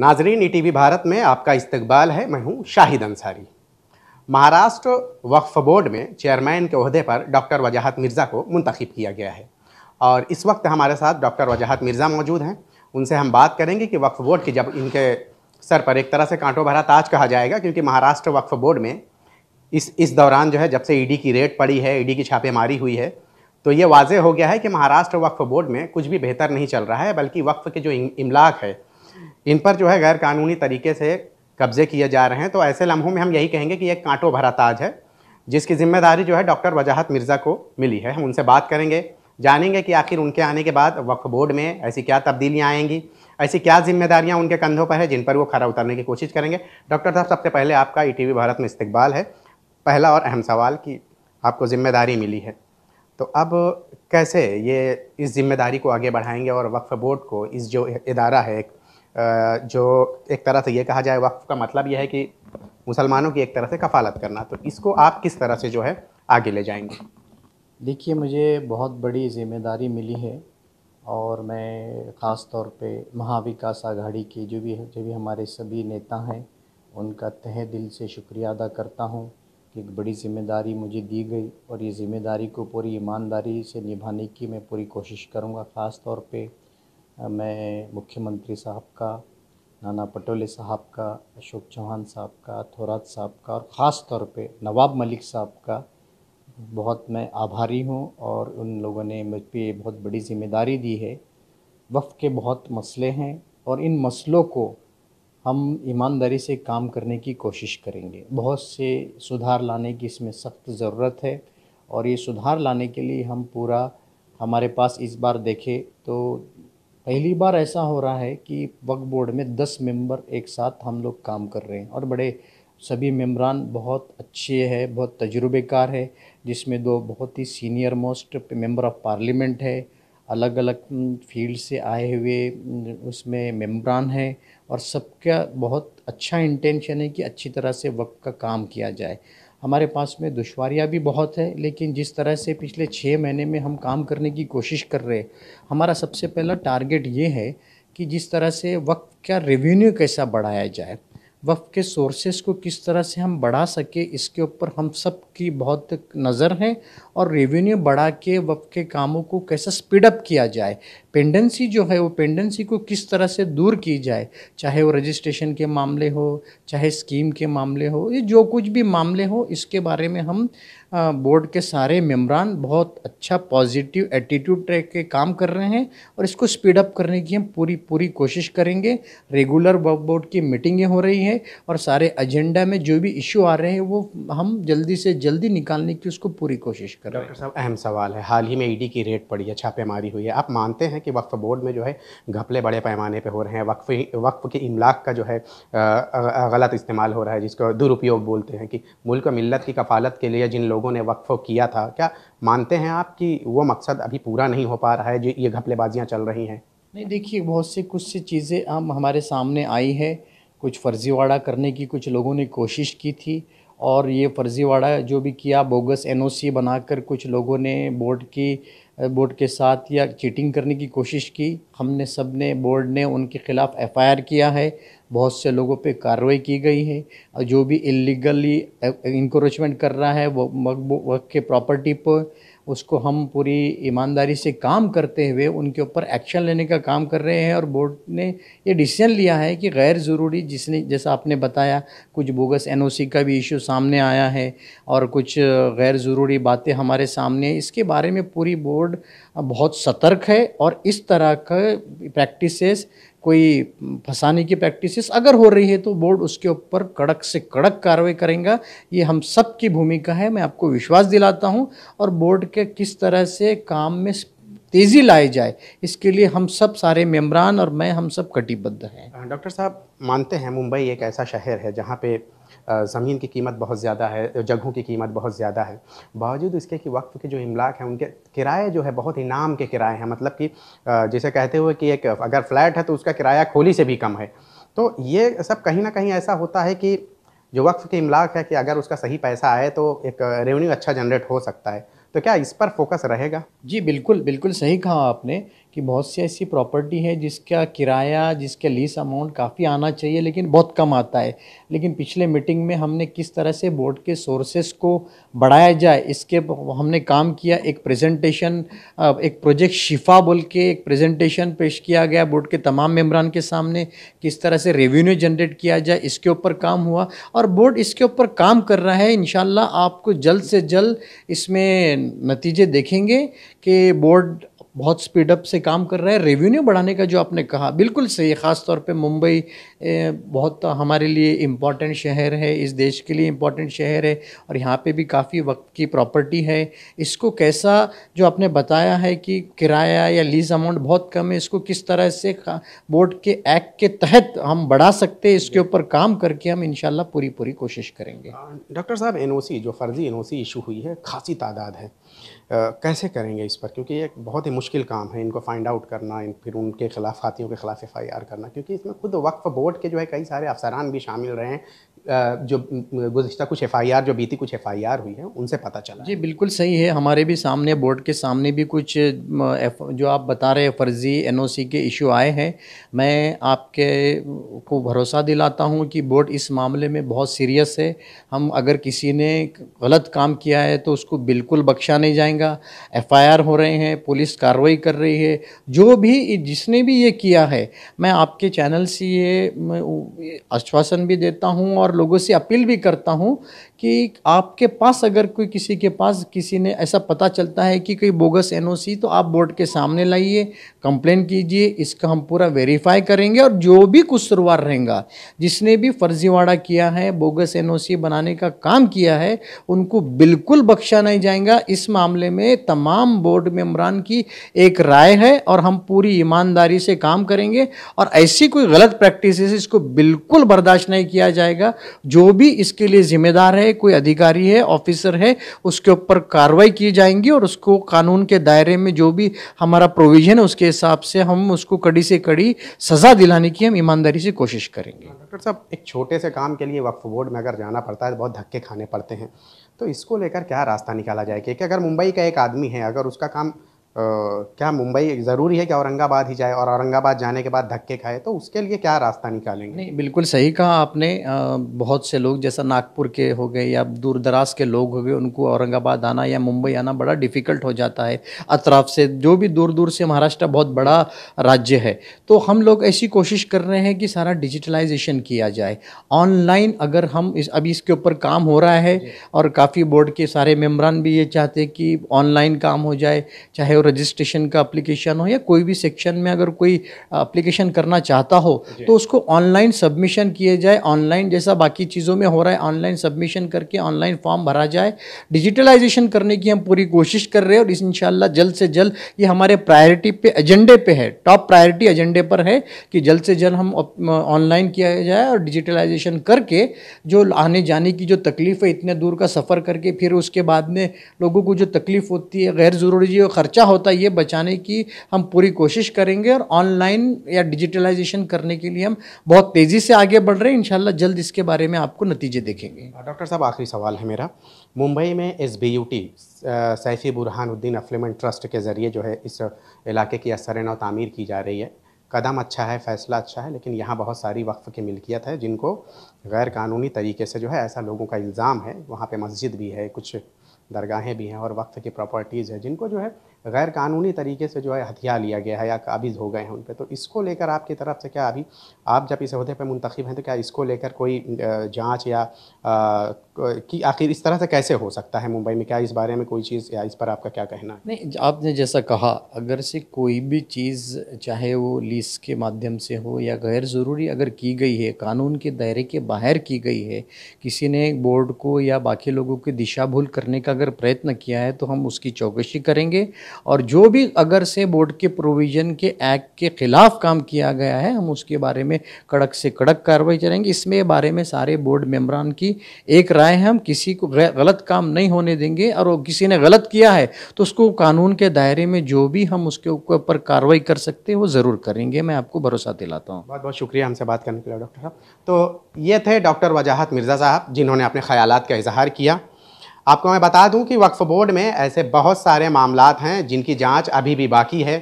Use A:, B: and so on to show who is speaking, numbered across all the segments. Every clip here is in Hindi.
A: नाजरीन, ईटीवी भारत में आपका इस्तकबाल है। मैं हूं शाहिद अंसारी। महाराष्ट्र वक्फ बोर्ड में चेयरमैन के ओहदे पर डॉक्टर वजाहत मिर्ज़ा को मुंतखब किया गया है और इस वक्त हमारे साथ डॉक्टर वजाहत मिर्ज़ा मौजूद हैं। उनसे हम बात करेंगे कि वक्फ बोर्ड की, जब इनके सर पर एक तरह से कांटों भरा ताज कहा जाएगा, क्योंकि महाराष्ट्र वक्फ बोर्ड में इस दौरान जो है, जब से ईडी की रेड पड़ी है, ईडी की छापेमारी हुई है, तो ये वाजे हो गया है कि महाराष्ट्र वक्फ बोर्ड में कुछ भी बेहतर नहीं चल रहा है, बल्कि वक्फ के जो इमलाक है इन पर जो है गैर कानूनी तरीके से कब्जे किए जा रहे हैं। तो ऐसे लम्हों में हम यही कहेंगे कि एक कांटों भरा ताज है, जिसकी जिम्मेदारी जो है डॉक्टर वजाहत मिर्ज़ा को मिली है। हम उनसे बात करेंगे, जानेंगे कि आखिर उनके आने के बाद वक्फ बोर्ड में ऐसी क्या तब्दीलियाँ आएंगी, ऐसी क्या जिम्मेदारियाँ उनके कंधों पर है जिन पर वो खरा उतरने की कोशिश करेंगे। डॉक्टर साहब, सबसे पहले आपका ईटीवी भारत में इस्तकबाल है। पहला और अहम सवाल कि आपको जिम्मेदारी मिली है, तो अब कैसे ये इस जिम्मेदारी को आगे बढ़ाएंगे और वक्फ बोर्ड को, इस जो इदारा है जो एक तरह से ये कहा जाए, वक्फ का मतलब यह है कि मुसलमानों की एक तरह से कफालत करना, तो इसको आप किस तरह से जो है आगे ले जाएंगे?
B: देखिए, मुझे बहुत बड़ी ज़िम्मेदारी मिली है और मैं ख़ास तौर पे महाविकास आघाड़ी के जो भी हमारे सभी नेता हैं, उनका तहे दिल से शुक्रिया अदा करता हूँ कि एक बड़ी ज़िम्मेदारी मुझे दी गई और ये ज़िम्मेदारी को पूरी ईमानदारी से निभाने की मैं पूरी कोशिश करूँगा। ख़ास तौर पे मैं मुख्यमंत्री साहब का, नाना पटोले साहब का, अशोक चौहान साहब का, थोरात साहब का और ख़ास तौर पे नवाब मलिक साहब का बहुत मैं आभारी हूँ। और उन लोगों ने मुझ पे बहुत बड़ी ज़िम्मेदारी दी है। वक्फ के बहुत मसले हैं और इन मसलों को हम ईमानदारी से काम करने की कोशिश करेंगे। बहुत से सुधार लाने की इसमें सख्त ज़रूरत है और ये सुधार लाने के लिए हम पूरा, हमारे पास इस बार देखें तो पहली बार ऐसा हो रहा है कि वक्फ बोर्ड में 10 मेंबर एक साथ हम लोग काम कर रहे हैं और बड़े सभी मेंबरान बहुत अच्छे हैं, बहुत तजुर्बेकार है, जिसमें 2 बहुत ही senior most member of parliament है, अलग अलग फील्ड से आए हुए उसमें मेंबरान हैं और सबका बहुत अच्छा इंटेंशन है कि अच्छी तरह से वक्फ का काम किया जाए। हमारे पास में दुश्वारियाँ भी बहुत है, लेकिन जिस तरह से पिछले 6 महीने में हम काम करने की कोशिश कर रहे हैं, हमारा सबसे पहला टारगेट ये है कि जिस तरह से वक्फ का रेवेन्यू कैसा बढ़ाया जाए, वक्फ के सोर्सेस को किस तरह से हम बढ़ा सके, इसके ऊपर हम सब की बहुत नज़र है। और रेवेन्यू बढ़ा के वक्फ के कामों को कैसे स्पीड अप किया जाए, पेंडेंसी जो है वो पेंडेंसी को किस तरह से दूर की जाए, चाहे वो रजिस्ट्रेशन के मामले हो, चाहे स्कीम के मामले हो, ये जो कुछ भी मामले हो, इसके बारे में हम बोर्ड के सारे मेंबरान बहुत अच्छा पॉजिटिव एटीट्यूड के काम कर रहे हैं और इसको स्पीड अप करने की हम पूरी कोशिश करेंगे। रेगुलर वक्फ बोर्ड की मीटिंगें हो रही हैं और सारे एजेंडा में जो भी इशू आ रहे हैं वो हम जल्दी से जल्दी निकालने की उसको पूरी कोशिश कर रहे हैं।
A: डॉक्टर साहब, अहम सवाल है, हाल ही में ईडी की रेड पड़ी है, छापेमारी हुई है, आप मानते हैं कि वक्फ बोर्ड में जो है घपले बड़े पैमाने पे हो रहे हैं, वक्फ के इमलाक का जो है गलत इस्तेमाल हो रहा है, जिसको दुरुपयोग बोलते हैं, कि मुल्क और मिल्लत की कफालत के लिए जिन लोगों ने वक्फ किया था, क्या मानते हैं आप कि वो मकसद अभी पूरा नहीं हो पा रहा है, जो ये घपलेबाजियाँ चल रही हैं?
B: नहीं, देखिए, बहुत सी कुछ सी चीज़ें हम हमारे सामने आई है। कुछ फर्जीवाड़ा करने की कुछ लोगों ने कोशिश की थी और ये फर्जीवाड़ा जो भी किया, बोगस एनओसी बनाकर कुछ लोगों ने बोर्ड के साथ या चीटिंग करने की कोशिश की। हमने सब ने, बोर्ड ने उनके ख़िलाफ़ एफआईआर किया है, बहुत से लोगों पे कार्रवाई की गई है और जो भी इलीगली इंक्रोचमेंट कर रहा है वो वक्फ के प्रॉपर्टी पर, उसको हम पूरी ईमानदारी से काम करते हुए उनके ऊपर एक्शन लेने का काम कर रहे हैं। और बोर्ड ने ये डिसीजन लिया है कि गैर ज़रूरी, जिसने, जैसा आपने बताया, कुछ बोगस एनओसी का भी इशू सामने आया है और कुछ गैर ज़रूरी बातें हमारे सामने, इसके बारे में पूरी बोर्ड बहुत सतर्क है और इस तरह का प्रैक्टिसेस, कोई फंसाने की प्रैक्टिसेस अगर हो रही है तो बोर्ड उसके ऊपर कड़क से कड़क कार्रवाई करेगा। ये हम सब की भूमिका है, मैं आपको विश्वास दिलाता हूँ। और बोर्ड के किस तरह से काम में तेज़ी लाई जाए, इसके लिए हम सब सारे मेंबरान और मैं, हम सब कटिबद्ध हैं।
A: डॉक्टर साहब, मानते हैं मुंबई एक ऐसा शहर है जहाँ पे ज़मीन की कीमत बहुत ज़्यादा है, जगहों की कीमत बहुत ज़्यादा है, बावजूद इसके कि वक्फ के जो इमलाक हैं उनके किराए जो है बहुत ही नाम के किराए हैं, मतलब कि जैसे कहते हुए कि एक अगर फ्लैट है तो उसका किराया खोली से भी कम है। तो ये सब कहीं ना कहीं ऐसा होता है कि जो वक्फ के इमलाक है, कि अगर उसका सही पैसा आए तो एक रेवेन्यू अच्छा जनरेट हो सकता है, तो क्या इस पर फोकस रहेगा?
B: जी, बिल्कुल, बिल्कुल सही कहा आपने कि बहुत सी ऐसी प्रॉपर्टी है जिसका किराया, जिसका लीज़ अमाउंट काफ़ी आना चाहिए लेकिन बहुत कम आता है। लेकिन पिछले मीटिंग में हमने किस तरह से बोर्ड के सोर्सेस को बढ़ाया जाए, इसके हमने काम किया। एक प्रेजेंटेशन, एक प्रोजेक्ट शिफा बोल के एक प्रेजेंटेशन पेश किया गया बोर्ड के तमाम मेंबरान के सामने, किस तरह से रेवेन्यू जनरेट किया जाए, इसके ऊपर काम हुआ और बोर्ड इसके ऊपर काम कर रहा है। इंशाल्लाह आपको जल्द से जल्द इसमें नतीजे देखेंगे कि बोर्ड बहुत स्पीड अप से काम कर रहा है। रेवेन्यू बढ़ाने का जो आपने कहा बिल्कुल सही है। ख़ास तौर पे मुंबई बहुत हमारे लिए इम्पॉर्टेंट शहर है, इस देश के लिए इम्पॉर्टेंट शहर है और यहाँ पे भी काफ़ी वक्त की प्रॉपर्टी है। इसको कैसा, जो आपने बताया है कि किराया या लीज़ अमाउंट बहुत कम है, इसको किस तरह से बोर्ड के एक्ट के तहत हम बढ़ा सकते हैं, इसके ऊपर काम करके हम इंशाल्लाह पूरी कोशिश करेंगे।
A: डॉक्टर साहब, एनओसी जो फर्जी एनओसी इशू हुई है, खासी तादाद है, कैसे करेंगे इस पर? क्योंकि ये एक बहुत ही मुश्किल काम है इनको फाइंड आउट करना, फिर उनके खिलाफ हाथियों के खिलाफ FIR करना, क्योंकि इसमें खुद वक्फ बोर्ड के जो है कई सारे अफसरान भी शामिल रहे हैं। जो गुज़िश्ता कुछ FIR, जो बीती कुछ FIR हुई है, उनसे पता चला।
B: जी बिल्कुल सही है। हमारे भी सामने, बोर्ड के सामने भी कुछ जो आप बता रहे हैं फ़र्ज़ी NOC के इशू आए हैं। मैं आपके को भरोसा दिलाता हूं कि बोर्ड इस मामले में बहुत सीरियस है। हम अगर किसी ने गलत काम किया है तो उसको बिल्कुल बख्शा नहीं जाएगा। FIR हो रहे हैं, पुलिस कार्रवाई कर रही है। जो भी, जिसने भी ये किया है, मैं आपके चैनल से ये आश्वासन भी देता हूं और लोगों से अपील भी करता हूं कि आपके पास अगर कोई, किसी के पास किसी ने ऐसा पता चलता है कि कोई बोगस NOC, तो आप बोर्ड के सामने लाइए, कंप्लेन कीजिए, इसका हम पूरा वेरीफाई करेंगे और जो भी कसूरवार रहेगा, जिसने भी फर्जीवाड़ा किया है, बोगस NOC बनाने का काम किया है, उनको बिल्कुल बख्शा नहीं जाएगा। इस मामले में तमाम बोर्ड मेंबरान की एक राय है और हम पूरी ईमानदारी से काम करेंगे और ऐसी कोई गलत प्रैक्टिस इसको बिल्कुल बर्दाश्त नहीं किया जाएगा। जो भी इसके लिए जिम्मेदार है, कोई अधिकारी है, ऑफिसर है, उसके ऊपर कार्रवाई की जाएंगी और उसको कानून के दायरे में जो भी हमारा प्रोविजन है उसके हिसाब से हम उसको कड़ी से कड़ी सज़ा दिलाने की हम ईमानदारी से कोशिश करेंगे।
A: डॉक्टर साहब, एक छोटे से काम के लिए वक्फ बोर्ड में अगर जाना पड़ता है तो बहुत धक्के खाने पड़ते हैं, तो इसको लेकर क्या रास्ता निकाला जाए कि अगर मुंबई का एक आदमी है, अगर उसका काम क्या मुंबई ज़रूरी है कि औरंगाबाद ही जाए और औरंगाबाद जाने के बाद धक्के खाए, तो उसके लिए क्या रास्ता निकालेंगे?
B: नहीं, बिल्कुल सही कहा आपने। बहुत से लोग जैसा नागपुर के हो गए या दूर दराज के लोग हो गए, उनको औरंगाबाद आना या मुंबई आना बड़ा डिफ़िकल्ट हो जाता है। अतराफ से जो भी दूर दूर से, महाराष्ट्र बहुत बड़ा राज्य है, तो हम लोग ऐसी कोशिश कर रहे हैं कि सारा डिजिटलाइजेशन किया जाए। ऑनलाइन अगर हम अभी इसके ऊपर काम हो रहा है और काफ़ी बोर्ड के सारे मेम्बरान भी ये चाहते हैं कि ऑनलाइन काम हो जाए, चाहे रजिस्ट्रेशन का एप्लीकेशन हो या कोई भी सेक्शन में अगर कोई एप्लीकेशन करना चाहता हो तो उसको ऑनलाइन सबमिशन किए जाए। ऑनलाइन जैसा बाकी चीज़ों में हो रहा है, ऑनलाइन सबमिशन करके ऑनलाइन फॉर्म भरा जाए। डिजिटलाइजेशन करने की हम पूरी कोशिश कर रहे हैं और इंशाल्लाह जल्द से जल्द ये हमारे प्रायोरिटी पे, एजेंडे पे है, टॉप प्रायोरिटी एजेंडे पर है कि जल्द से जल्द हम ऑनलाइन किया जाए और डिजिटलाइजेशन करके जो आने जाने की जो तकलीफ़ है, इतने दूर का सफ़र करके फिर उसके बाद में लोगों को जो तकलीफ़ होती है, गैर ज़रूरी जो खर्चा होता है, ये बचाने की हम पूरी कोशिश करेंगे और ऑनलाइन या डिजिटलाइजेशन करने के लिए हम बहुत तेज़ी से आगे बढ़ रहे हैं। इंशाल्लाह जल्द इसके बारे में आपको नतीजे देखेंगे।
A: डॉक्टर साहब, आखिरी सवाल है मेरा। मुंबई में SBUT, सैफी बुरहानुद्दीन एफिलिएंट ट्रस्ट के ज़रिए जो है इस इलाके की असर-ए-नौ तामीर की जा रही है। कदम अच्छा है, फ़ैसला अच्छा है, लेकिन यहाँ बहुत सारी वक्फ़ की मिल्कियत है जिनको गैर कानूनी तरीके से जो है, ऐसा लोगों का इल्ज़ाम है, वहाँ पे मस्जिद भी है, कुछ दरगाहें भी हैं और वक्फ़ की प्रॉपर्टीज़ है, जिनको जो है गैर कानूनी तरीके से जो है हथिया लिया गया है या काबिज़ हो गए हैं उन पे। तो इसको लेकर आपकी तरफ से क्या, अभी आप जब इस ओहदे पे मुंतखब हैं, तो क्या इसको लेकर कोई जांच या कि आखिर इस तरह से कैसे हो सकता है मुंबई में? क्या इस बारे में कोई चीज़, या इस पर आपका क्या कहना है?
B: नहीं, आपने जैसा कहा, अगर से कोई भी चीज़, चाहे वो लीज़ के माध्यम से हो या गैर ज़रूरी अगर की गई है, कानून के दायरे के बाहर की गई है, किसी ने बोर्ड को या बाकी लोगों की दिशा भूल करने का अगर प्रयत्न किया है, तो हम उसकी चौकसी करेंगे और जो भी अगर से बोर्ड के प्रोविज़न के एक्ट के ख़िलाफ़ काम किया गया है, हम उसके बारे में कड़क से कड़क कार्रवाई करेंगे। इसमें बारे में सारे बोर्ड मेंबरान की एक राय है, हम किसी को गलत काम नहीं होने देंगे और किसी ने गलत किया है तो उसको कानून के दायरे में जो भी हम उसके ऊपर कार्रवाई कर सकते हैं वो ज़रूर करेंगे। मैं आपको भरोसा दिलाता हूँ।
A: बहुत बहुत शुक्रिया हमसे बात करने के लिए डॉक्टर साहब। तो ये थे डॉक्टर वजाहत मिर्ज़ा साहब, जिन्होंने अपने ख़यालात का इजहार किया। आपको मैं बता दूं कि वक्फ बोर्ड में ऐसे बहुत सारे मामलात हैं जिनकी जांच अभी भी बाकी है।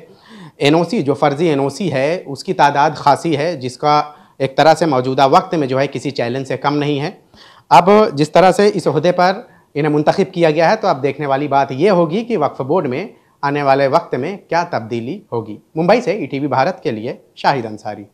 A: एनओसी जो फ़र्ज़ी एनओसी है उसकी तादाद खासी है, जिसका एक तरह से मौजूदा वक्त में जो है किसी चैलेंज से कम नहीं है। अब जिस तरह से इस ओहदे पर इन्हें मुंतखब किया गया है, तो अब देखने वाली बात यह होगी कि वक्फ बोर्ड में आने वाले वक्त में क्या तब्दीली होगी। मुंबई से ईटीवी भारत के लिए शाहिद अंसारी।